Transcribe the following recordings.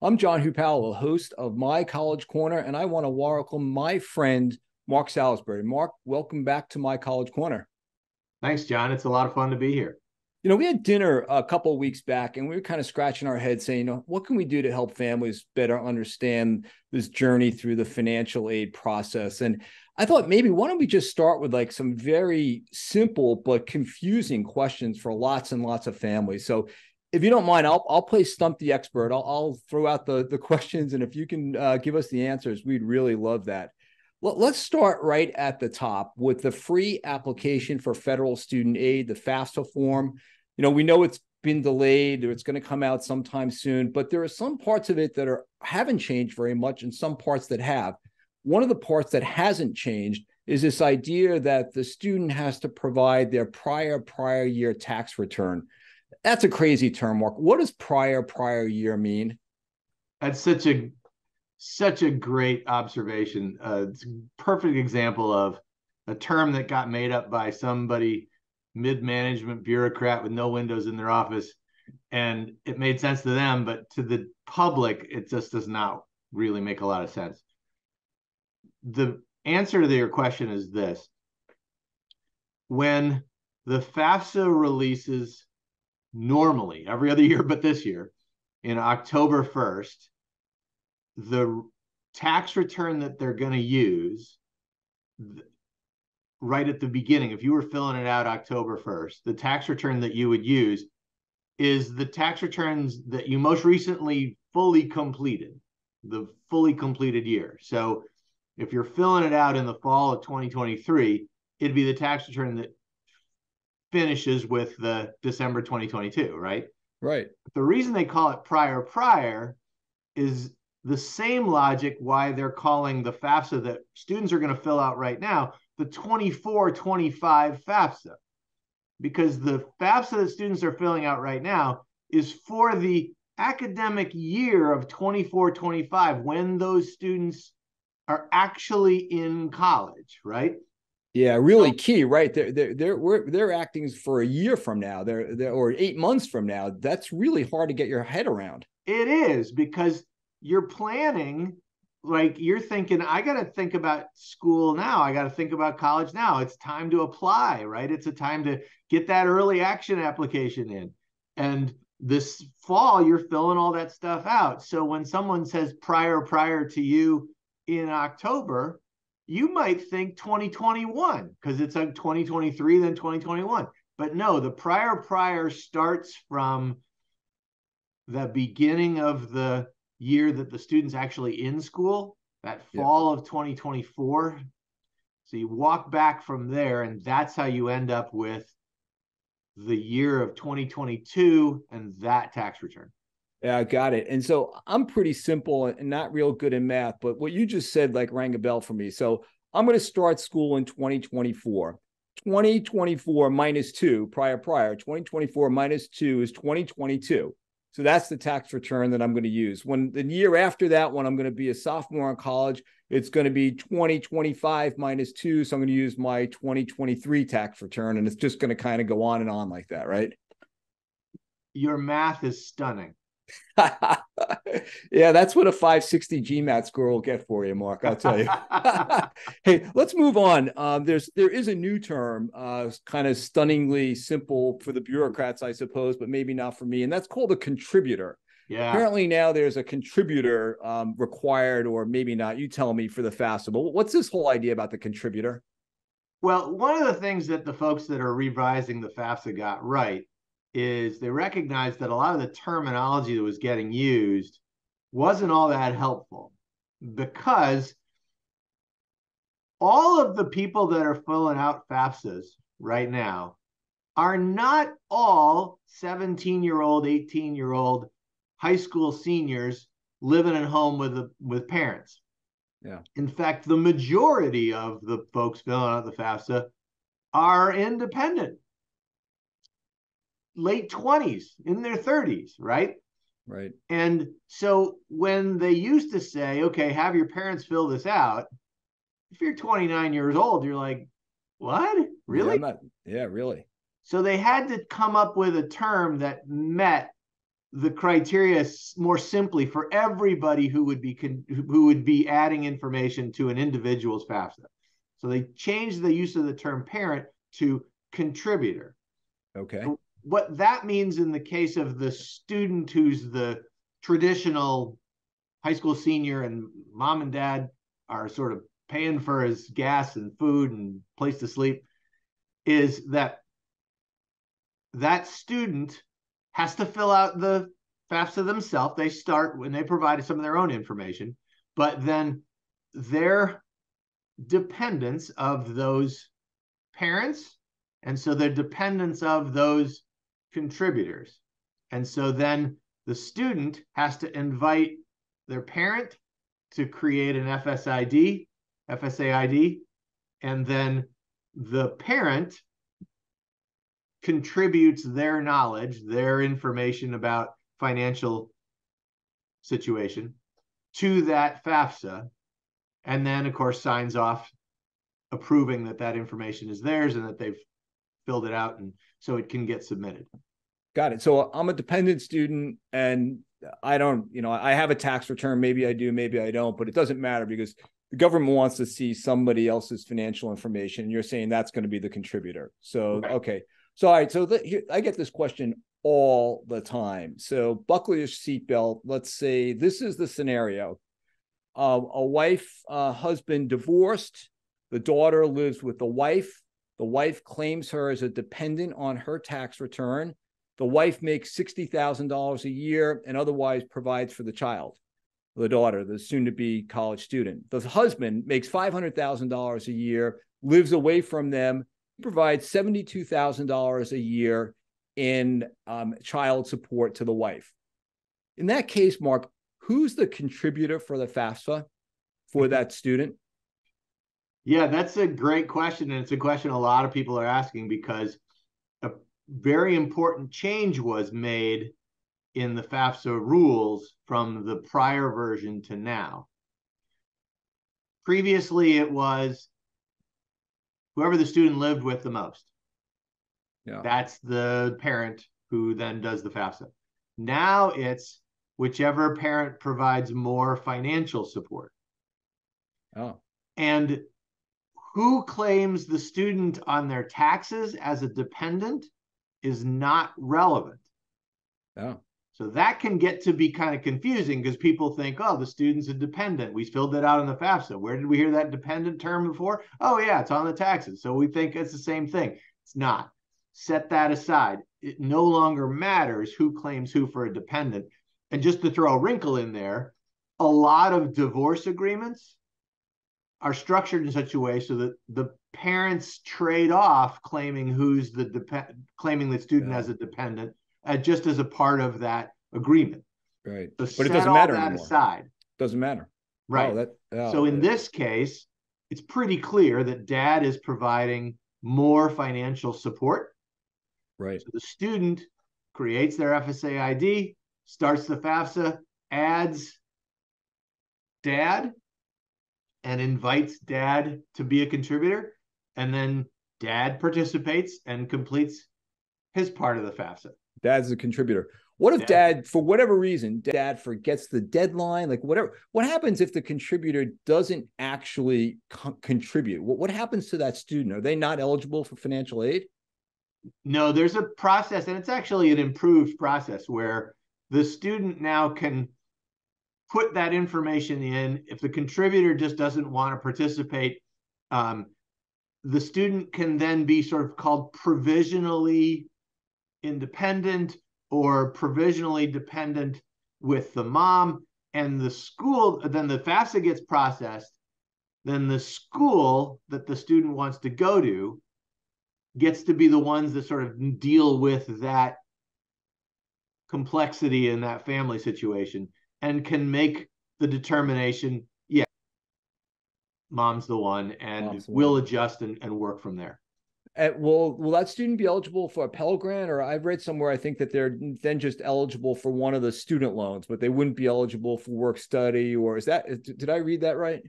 I'm John Hugh Powell, host of My College Corner, and I want to welcome my friend, Mark Salisbury. Mark, welcome back to My College Corner. Thanks, John. It's a lot of fun to be here. We had dinner a couple of weeks back, and we were kind of scratching our heads saying, what can we do to help families better understand this journey through the financial aid process? And I thought maybe why don't we just start with like some very simple but confusing questions for lots and lots of families. So if you don't mind, I'll play Stump the Expert. I'll throw out the questions, and if you can give us the answers, we'd really love that. Let's start right at the top with the free application for federal student aid, the FAFSA form. We know it's been delayed or it's going to come out sometime soon, but there are some parts of it that haven't changed very much and some parts that have. One of the parts that hasn't changed is this idea that the student has to provide their prior year tax return. That's a crazy term, Mark. What does prior year mean? That's such a great observation. It's a perfect example of a term that got made up by somebody mid-management bureaucrat with no windows in their office, and it made sense to them, but to the public, it just does not really make a lot of sense. The answer to your question is this: when the FAFSA releases normally every other year, but this year in October 1st, the tax return that they're going to use right at the beginning, if you were filling it out October 1st, the tax return that you would use is the tax returns that you most recently fully completed, the fully completed year. So if you're filling it out in the fall of 2023, it'd be the tax return that finishes with the December 2022, right? Right. The reason they call it prior is the same logic why they're calling the FAFSA that students are going to fill out right now the 24-25 FAFSA, because the FAFSA that students are filling out right now is for the academic year of 24-25, when those students are actually in college, right? Yeah, really key, right? They're acting for a year from now, they're or 8 months from now. That's really hard to get your head around. It is, because you're planning, like you're thinking, I got to think about school now. I got to think about college now. It's time to apply, right? It's a time to get that early action application in. And this fall, you're filling all that stuff out. So when someone says prior to you in October, you might think 2021 because it's like 2023, then 2021. But no, the prior starts from the beginning of the year that the student's actually in school, that fall of 2024. So you walk back from there, and that's how you end up with the year of 2022 and that tax return. Yeah, I got it. And so I'm pretty simple and not real good in math, but what you just said like rang a bell for me. So I'm going to start school in 2024. 2024 minus 2, prior. 2024 minus 2 is 2022. So that's the tax return that I'm going to use. When the year after that, when I'm going to be a sophomore in college, it's going to be 2025 minus 2. So I'm going to use my 2023 tax return. And it's just going to kind of go on and on like that, right? Your math is stunning. Yeah, that's what a 560 GMAT score will get for you, Mark. I'll tell you. Hey, let's move on. There is a new term, kind of stunningly simple for the bureaucrats, I suppose, but maybe not for me, and that's called a contributor. Yeah. Apparently now there's a contributor required, or maybe not. You tell me for the FAFSA. But what's this whole idea about the contributor? Well, one of the things that the folks that are revising the FAFSA got right is they recognized that a lot of the terminology that was getting used wasn't all that helpful, because all of the people that are filling out FAFSAs right now are not all 17-year-old, 18-year-old high school seniors living at home with parents. Yeah. In fact, the majority of the folks filling out the FAFSA are independent, late 20s, in their 30s, right? Right. And so when they used to say, okay, have your parents fill this out, if you're 29 years old, you're like, what? Really? Yeah, really. So they had to come up with a term that met the criteria more simply for everybody who would be adding information to an individual's FAFSA. So they changed the use of the term parent to contributor. Okay. What that means in the case of the student who's the traditional high school senior and mom and dad are sort of paying for his gas and food and place to sleep, is that student has to fill out the FAFSA themselves. They start when they provided some of their own information, but then they're dependents of those parents, and so they're dependents of those contributors. And so then the student has to invite their parent to create an FSAID, and then the parent contributes their knowledge, their information about financial situation to that FAFSA, and then of course signs off approving that that information is theirs and that they've filled it out, and so it can get submitted. Got it. So I'm a dependent student and I don't, I have a tax return. Maybe I do, maybe I don't, but it doesn't matter because the government wants to see somebody else's financial information. And you're saying that's going to be the contributor. So, okay. So, all right. So I get this question all the time. So buckle your seatbelt. Let's say this is the scenario. A wife, husband divorced. The daughter lives with the wife. The wife claims her as a dependent on her tax return. The wife makes $60,000 a year and otherwise provides for the child, the daughter, the soon-to-be college student. The husband makes $500,000 a year, lives away from them, provides $72,000 a year in child support to the wife. In that case, Mark, who's the contributor for the FAFSA for that student? Yeah, that's a great question. And it's a question a lot of people are asking because a very important change was made in the FAFSA rules from the prior version to now. Previously, it was whoever the student lived with the most. Yeah. That's the parent who then does the FAFSA. Now it's whichever parent provides more financial support. Oh. And who claims the student on their taxes as a dependent is not relevant. Oh. So that can get to be kind of confusing because people think, oh, the student's a dependent. We filled it out in the FAFSA. Where did we hear that dependent term before? Oh, yeah, it's on the taxes. So we think it's the same thing. It's not. Set that aside. It no longer matters who claims who for a dependent. And just to throw a wrinkle in there, a lot of divorce agreements are structured in such a way so that the parents trade off claiming who's claiming the student as a dependent just as a part of that agreement. Right. So but it doesn't matter anymore. Aside. Doesn't matter. Right. So in this case, it's pretty clear that dad is providing more financial support. Right. So the student creates their FSAID, starts the FAFSA, adds dad, and invites dad to be a contributor, and then dad participates and completes his part of the FAFSA. Dad's a contributor. What if dad, for whatever reason, dad forgets the deadline? Like whatever. What happens if the contributor doesn't actually contribute? What happens to that student? Are they not eligible for financial aid? No, there's a process, and it's actually an improved process where the student now can put that information in. If the contributor just doesn't want to participate, the student can then be sort of called provisionally independent or provisionally dependent with the mom, and the school, then the FAFSA gets processed, then the school that the student wants to go to gets to be the ones that sort of deal with that complexity in that family situation and can make the determination, yeah, mom's the one, and we'll adjust and work from there. Will that student be eligible for a Pell Grant? Or I've read somewhere, I think that they're then just eligible for one of the student loans, but they wouldn't be eligible for work study, or did I read that right?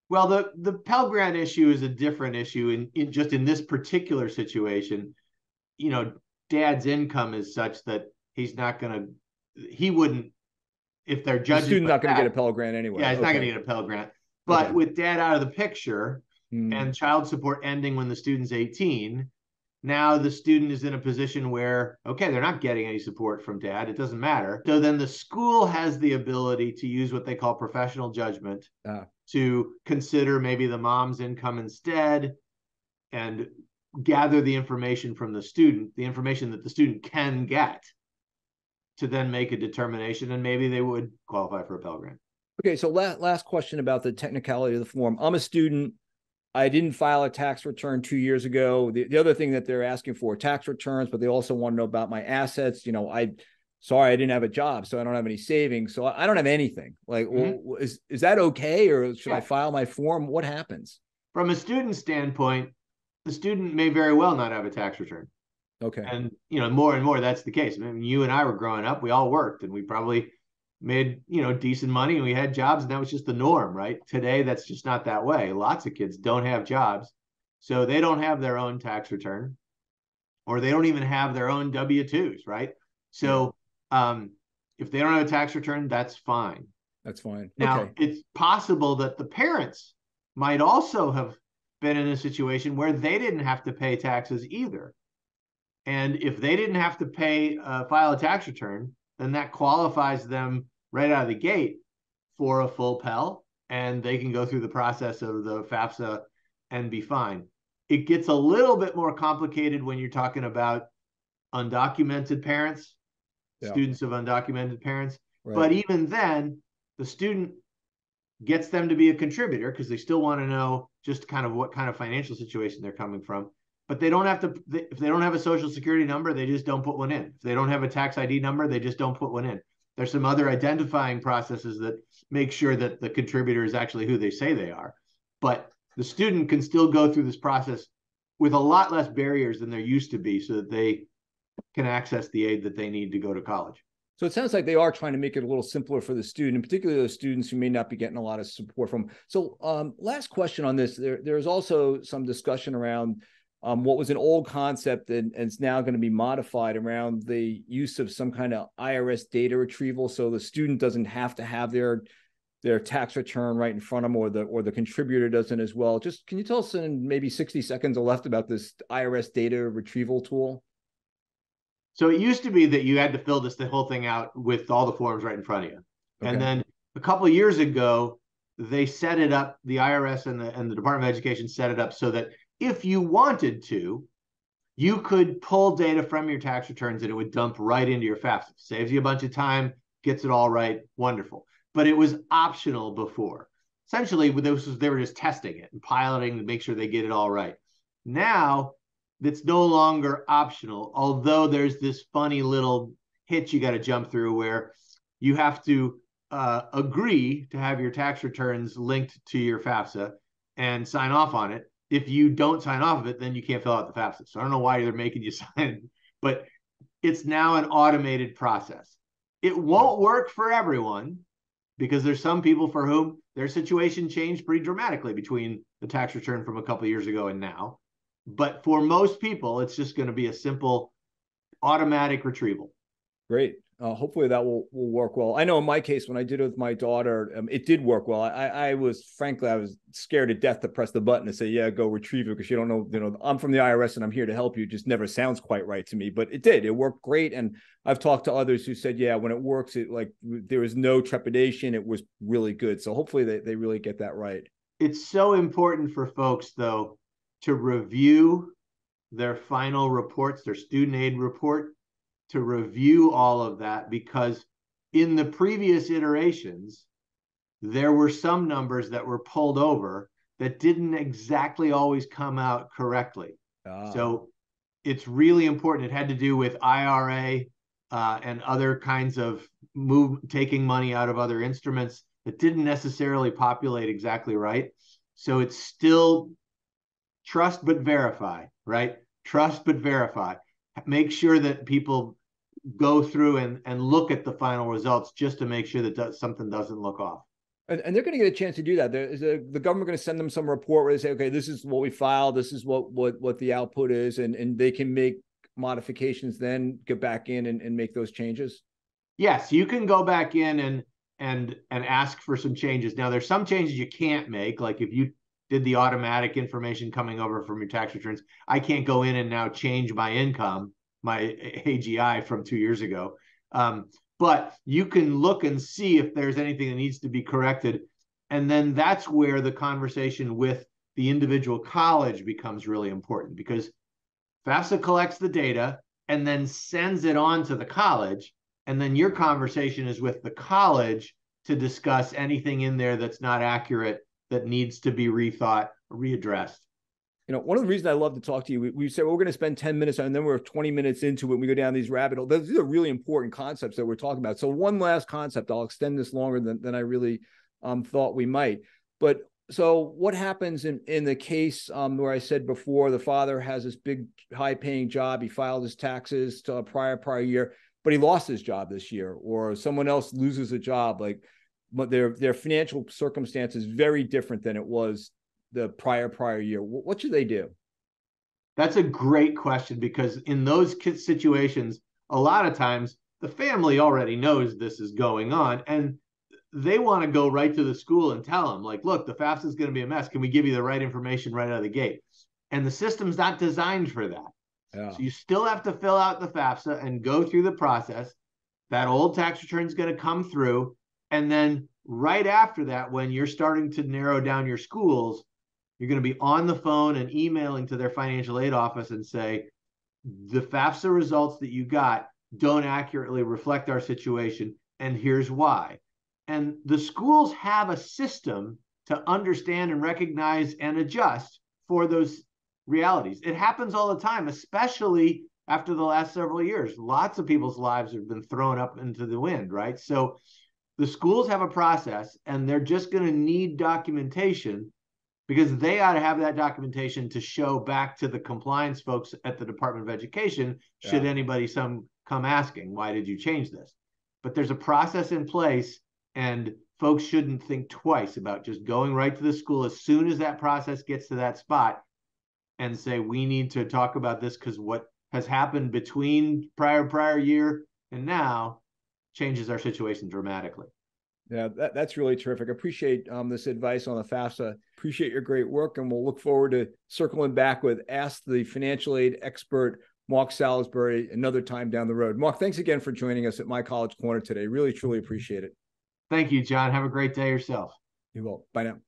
Well, the Pell Grant issue is a different issue in this particular situation. Dad's income is such that he's not going to he wouldn't, if they're The judging student's by not going to that, get a Pell Grant anyway. yeah, he's not going Okay. to get a Pell Grant. But Okay. with dad out of the picture and child support ending when the student's 18, now the student is in a position where, okay, they're not getting any support from dad. It doesn't matter. So then the school has the ability to use what they call professional judgment to consider maybe the mom's income instead and gather the information from the student, the information that the student can get, to then make a determination, and maybe they would qualify for a Pell Grant. Okay, so last question about the technicality of the form. I'm a student. I didn't file a tax return 2 years ago. The other thing that they're asking for tax returns, but they also want to know about my assets. You know, I didn't have a job, so I don't have any savings. So I don't have anything. Like, well, is that okay? Or should I file my form? What happens? From a student standpoint, the student may very well not have a tax return. Okay. And, you know, more and more that's the case. I mean, you and I were growing up, we all worked and we probably made, you know, decent money and we had jobs, and that was just the norm, right? Today, that's just not that way. Lots of kids don't have jobs, so they don't have their own tax return, or they don't even have their own W-2s, right? So if they don't have a tax return, that's fine. That's fine. Now, okay. It's possible that the parents might also have been in a situation where they didn't have to pay taxes either. And if they didn't have to file a tax return, then that qualifies them right out of the gate for a full Pell, and they can go through the process of the FAFSA and be fine. It gets a little bit more complicated when you're talking about undocumented parents, students of undocumented parents. Right. But even then, the student gets them to be a contributor because they still want to know just kind of what kind of financial situation they're coming from. But they don't have to, if they don't have a social security number, they just don't put one in. If they don't have a tax ID number, they just don't put one in. There's some other identifying processes that make sure that the contributor is actually who they say they are. But the student can still go through this process with a lot less barriers than there used to be, so that they can access the aid that they need to go to college. So it sounds like they are trying to make it a little simpler for the student, particularly those students who may not be getting a lot of support from. So last question on this, there's also some discussion around what was an old concept and it's now going to be modified around the use of some kind of IRS data retrieval. So the student doesn't have to have their tax return right in front of them, or the contributor doesn't as well. Just can you tell us in maybe 60 seconds or left about this IRS data retrieval tool? So it used to be that you had to fill the whole thing out with all the forms right in front of you. Okay. And then a couple of years ago, they set it up, the IRS and the Department of Education set it up so that if you wanted to, you could pull data from your tax returns and it would dump right into your FAFSA. Saves you a bunch of time, gets it all right, wonderful. But it was optional before. Essentially, they were just testing it and piloting to make sure they get it all right. Now, it's no longer optional, although there's this funny little hitch you got to jump through where you have to agree to have your tax returns linked to your FAFSA and sign off on it. If you don't sign off of it, then you can't fill out the FAFSA. So I don't know why they're making you sign, but it's now an automated process. It won't work for everyone because there's some people for whom their situation changed pretty dramatically between the tax return from a couple of years ago and now. But for most people, it's just going to be a simple automatic retrieval. Great. Hopefully that will work well. I know in my case, when I did it with my daughter, it did work well. I was scared to death to press the button and say, yeah, go retrieve it, because you don't know, I'm from the IRS and I'm here to help you. It just never sounds quite right to me, but it did. It worked great. And I've talked to others who said, yeah, when it works, there was no trepidation. It was really good. So hopefully they really get that right. It's so important for folks, though, to review their final reports, their student aid report, to review all of that, because in the previous iterations, there were some numbers that were pulled over that didn't exactly always come out correctly. So it's really important. It had to do with IRA and other kinds of taking money out of other instruments that didn't necessarily populate exactly right. So it's still trust but verify, right? Trust but verify. Make sure that people go through and look at the final results just to make sure that something doesn't look off. And they're going to get a chance to do that. Is the government going to send them some report where they say, okay, this is what we filed, this is what the output is, and they can make modifications, then get back in and make those changes? Yes, you can go back in and ask for some changes. Now, there's some changes you can't make, like if you did the automatic information coming over from your tax returns, I can't go in and now change my income, my AGI from 2 years ago. But you can look and see if there's anything that needs to be corrected. And then that's where the conversation with the individual college becomes really important, because FAFSA collects the data and then sends it on to the college. And then your conversation is with the college to discuss anything in there that's not accurate, that needs to be rethought, readdressed. You know, one of the reasons I love to talk to you, we said we're going to spend 10 minutes and then we're 20 minutes into it. And we go down these rabbit holes. These are really important concepts that we're talking about. So one last concept, I'll extend this longer than I really thought we might. But so what happens in the case where I said before, the father has this big high paying job. He filed his taxes to a prior year, but he lost his job this year, or someone else loses a job, like, but their financial circumstance is very different than it was the prior year. What should they do? That's a great question, because in those situations, a lot of times the family already knows this is going on, and they want to go right to the school and tell them, like, look, the FAFSA is going to be a mess. Can we give you the right information right out of the gate? And the system's not designed for that. Yeah. So you still have to fill out the FAFSA and go through the process. That old tax return is going to come through. And then right after that, when you're starting to narrow down your schools, you're going to be on the phone and emailing to their financial aid office and say, the FAFSA results that you got don't accurately reflect our situation, and here's why. And the schools have a system to understand and recognize and adjust for those realities. It happens all the time, especially after the last several years. Lots of people's lives have been thrown up into the wind, right? So the schools have a process, and they're just going to need documentation, because they ought to have that documentation to show back to the compliance folks at the Department of Education, should anybody come asking, why did you change this? But there's a process in place, and folks shouldn't think twice about just going right to the school as soon as that process gets to that spot and say, we need to talk about this, because what has happened between prior year and now changes our situation dramatically. Yeah, that's really terrific. I appreciate this advice on the FAFSA. Appreciate your great work, and we'll look forward to circling back with Ask the Financial Aid Expert, Mark Salisbury, another time down the road. Mark, thanks again for joining us at My College Corner today. Really, truly appreciate it. Thank you, John. Have a great day yourself. You will. Bye now.